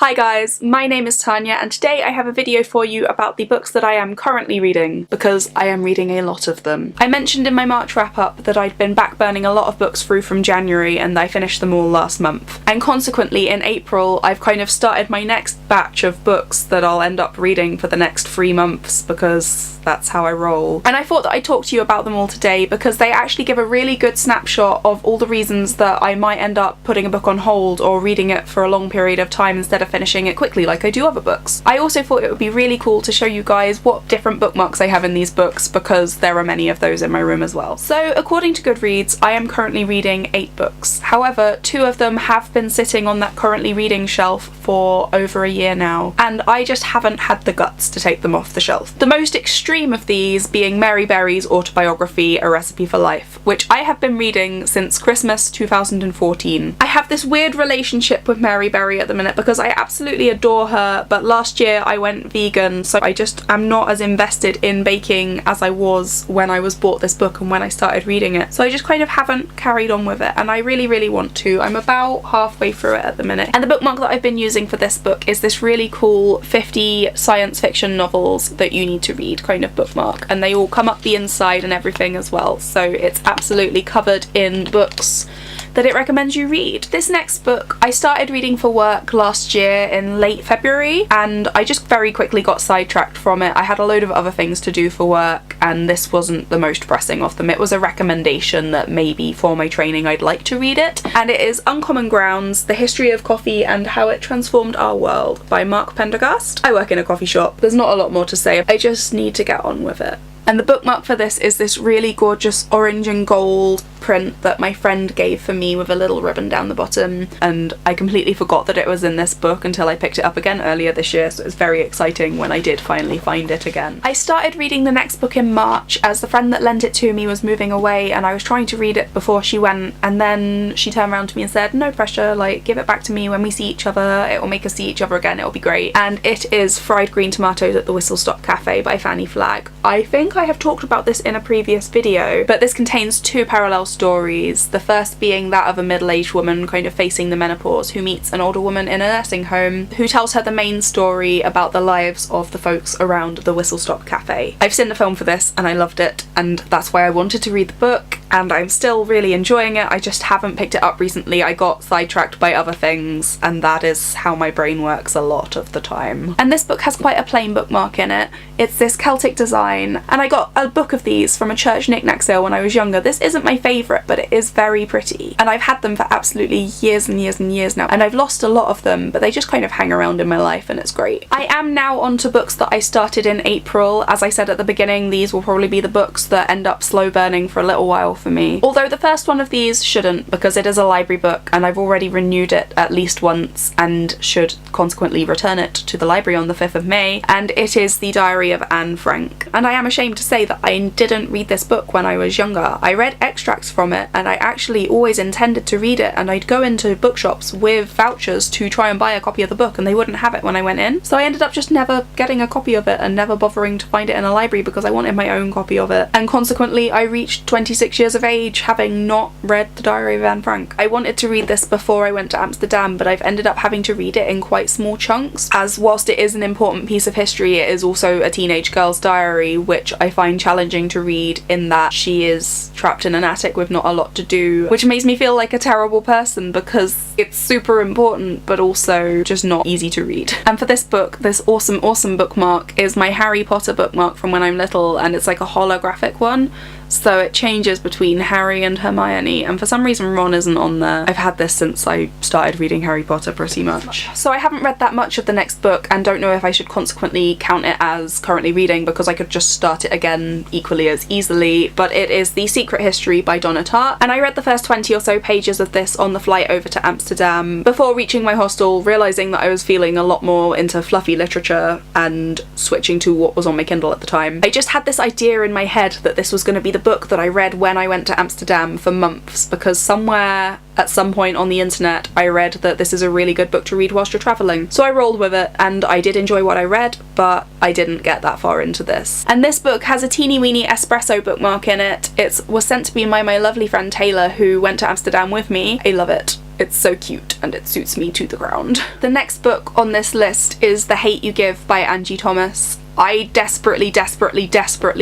Hi guys, my name is Tania and today I have a video for you about the books that I am currently reading, because I am reading a lot of them. I mentioned in my March wrap-up that I'd been backburning a lot of books through from January and I finished them all last month. And consequently in April I've kind of started my next batch of books that I'll end up reading for the next 3 months because that's how I roll. And I thought that I'd talk to you about them all today because they actually give a really good snapshot of all the reasons that I might end up putting a book on hold or reading it for a long period of time instead of finishing it quickly like I do other books. I also thought it would be really cool to show you guys what different bookmarks I have in these books because there are many of those in my room as well. So according to Goodreads, I am currently reading 8 books. However, 2 of them have been sitting on that currently reading shelf for over a year now, and I just haven't had the guts to take them off the shelf. The most extreme of these being Mary Berry's autobiography, A Recipe for Life, which I have been reading since Christmas 2014. I have this weird relationship with Mary Berry at the minute because I absolutely adore her, but last year I went vegan, so I just am not as invested in baking as I was when I was bought this book and when I started reading it. So I just kind of haven't carried on with it, and I really want to. I'm about halfway through it at the minute. And the bookmark that I've been using for this book is this really cool 50 science fiction novels that you need to read kind of bookmark, and they all come up the inside and everything as well, so it's absolutely covered in books that it recommends you read. This next book I started reading for work last year in late February, and I just very quickly got sidetracked from it. I had a load of other things to do for work and this wasn't the most pressing of them. It was a recommendation that maybe for my training I'd like to read it, and it is Uncommon Grounds: The History of Coffee and How It Transformed Our World by Pendergrast. I work in a coffee shop. There's not a lot more to say. I just need to get on with it. And the bookmark for this is this really gorgeous orange and gold print that my friend gave for me with a little ribbon down the bottom, and I completely forgot that it was in this book until I picked it up again earlier this year, so it was very exciting when I did finally find it again. I started reading the next book in March as the friend that lent it to me was moving away, and I was trying to read it before she went, and then she turned around to me and said, no pressure, like, give it back to me when we see each other, it will make us see each other again, it'll be great. And it is Fried Green Tomatoes at the Whistlestop Cafe by Fannie Flagg. I think I have talked about this in a previous video, but this contains 2 parallel stories, the first being that of a middle-aged woman kind of facing the menopause who meets an older woman in a nursing home who tells her the main story about the lives of the folks around the Whistlestop Cafe. I've seen the film for this and I loved it, and that's why I wanted to read the book, and I'm still really enjoying it. I just haven't picked it up recently. I got sidetracked by other things, and that is how my brain works a lot of the time. And this book has quite a plain bookmark in it. It's this Celtic design, and I got a book of these from a church knick-knack sale when I was younger. This isn't my favourite, but it is very pretty, and I've had them for absolutely years and years and years now, and I've lost a lot of them, but they just kind of hang around in my life and it's great. I am now on to books that I started in April. As I said at the beginning, these will probably be the books that end up slow burning for a little while for me. Although the first one of these shouldn't, because it is a library book and I've already renewed it at least once and should consequently return it to the library on the 5th of May, and it is The Diary of Anne Frank. And I am ashamed to say that I didn't read this book when I was younger. I read extracts from it and I actually always intended to read it, and I'd go into bookshops with vouchers to try and buy a copy of the book and they wouldn't have it when I went in, so I ended up just never getting a copy of it and never bothering to find it in a library because I wanted my own copy of it, and consequently I reached 26 years of age having not read The Diary of Anne Frank. I wanted to read this before I went to Amsterdam, but I've ended up having to read it in quite small chunks, as whilst it is an important piece of history, it is also a teenage girl's diary, which I find challenging to read in that she is trapped in an attic with not a lot to do, which makes me feel like a terrible person because it's super important but also just not easy to read. And for this book, this awesome bookmark is my Harry Potter bookmark from when I'm little, and it's like a holographic one, so it changes between Harry and Hermione, and for some reason Ron isn't on there. I've had this since I started reading Harry Potter pretty much. So I haven't read that much of the next book and don't know if I should consequently count it as currently reading because I could just start it again equally as easily, but it is The Secret History by Donna Tartt, and I read the first 20 or so pages of this on the flight over to Amsterdam before reaching my hostel, realising that I was feeling a lot more into fluffy literature and switching to what was on my Kindle at the time. I just had this idea in my head that this was going to be the book that I read when I went to Amsterdam for months, because somewhere at some point on the internet I read that this is a really good book to read whilst you're travelling. So I rolled with it and I did enjoy what I read, but I didn't get that far into this. And this book has a teeny weeny espresso bookmark in it. It was sent to me by my lovely friend Taylor, who went to Amsterdam with me. I love it. It's so cute and it suits me to the ground. The next book on this list is The Hate You Give by Angie Thomas. I desperately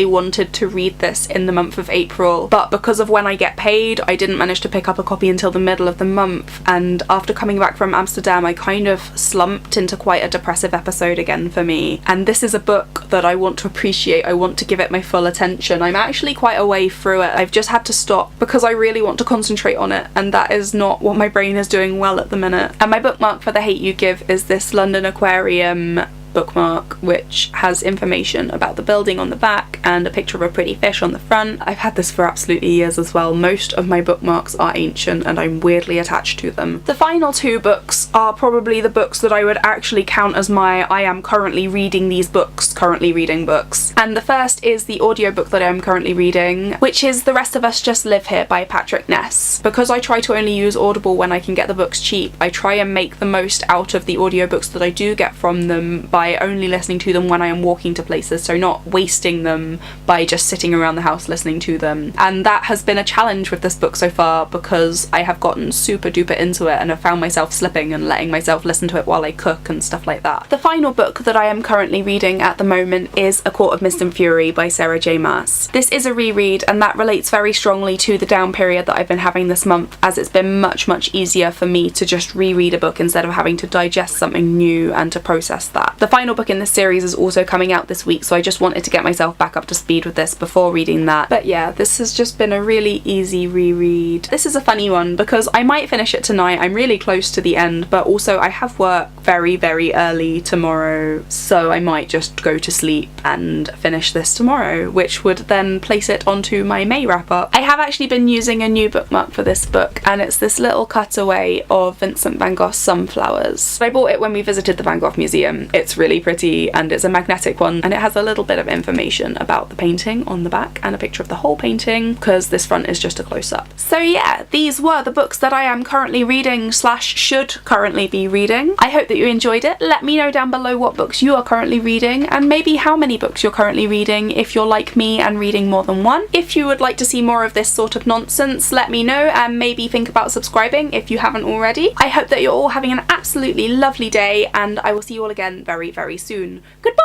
wanted to read this in the month of April, but because of when I get paid, I didn't manage to pick up a copy until the middle of the month, and after coming back from Amsterdam, I kind of slumped into quite a depressive episode again for me. And this is a book that I want to appreciate. I want to give it my full attention. I'm actually quite a way through it. I've just had to stop because I really want to concentrate on it, and that is not what my brain is doing well at the minute. And my bookmark for The Hate You Give is this London Aquarium bookmark, which has information about the building on the back and a picture of a pretty fish on the front. I've had this for absolutely years as well. Most of my bookmarks are ancient and I'm weirdly attached to them. The final two books are probably the books that I would actually count as my I am currently reading these books, currently reading books. And the first is the audiobook that I'm currently reading, which is The Rest of Us Just Live Here by Patrick Ness. Because I try to only use Audible when I can get the books cheap, I try and make the most out of the audiobooks that I do get from them by only listening to them when I am walking to places, so not wasting them by just sitting around the house listening to them. And that has been a challenge with this book so far because I have gotten super duper into it and have found myself slipping and letting myself listen to it while I cook and stuff like that. The final book that I am currently reading at the moment is A Court of Mist and Fury by Sarah J Maas. This is a reread, and that relates very strongly to the down period that I've been having this month, as it's been much easier for me to just reread a book instead of having to digest something new and to process that. The final book in this series is also coming out this week, so I just wanted to get myself back up to speed with this before reading that. But yeah, this has just been a really easy reread. This is a funny one because I might finish it tonight. I'm really close to the end, but also I have work very early tomorrow, so I might just go to sleep and finish this tomorrow, which would then place it onto my May wrap up. I have actually been using a new bookmark for this book, and it's this little cutaway of Vincent van Gogh's Sunflowers. I bought it when we visited the Van Gogh Museum. It's really pretty and it's a magnetic one, and it has a little bit of information about the painting on the back and a picture of the whole painting because this front is just a close-up. So yeah, these were the books that I am currently reading / should currently be reading. I hope that you enjoyed it. Let me know down below what books you are currently reading and maybe how many books you're currently reading if you're like me and reading more than one. If you would like to see more of this sort of nonsense, let me know and maybe think about subscribing if you haven't already. I hope that you're all having an absolutely lovely day, and I will see you all again very soon. Goodbye!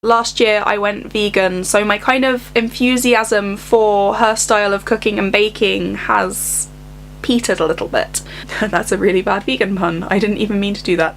Last year I went vegan, so my kind of enthusiasm for her style of cooking and baking has petered a little bit. That's a really bad vegan pun. I didn't even mean to do that.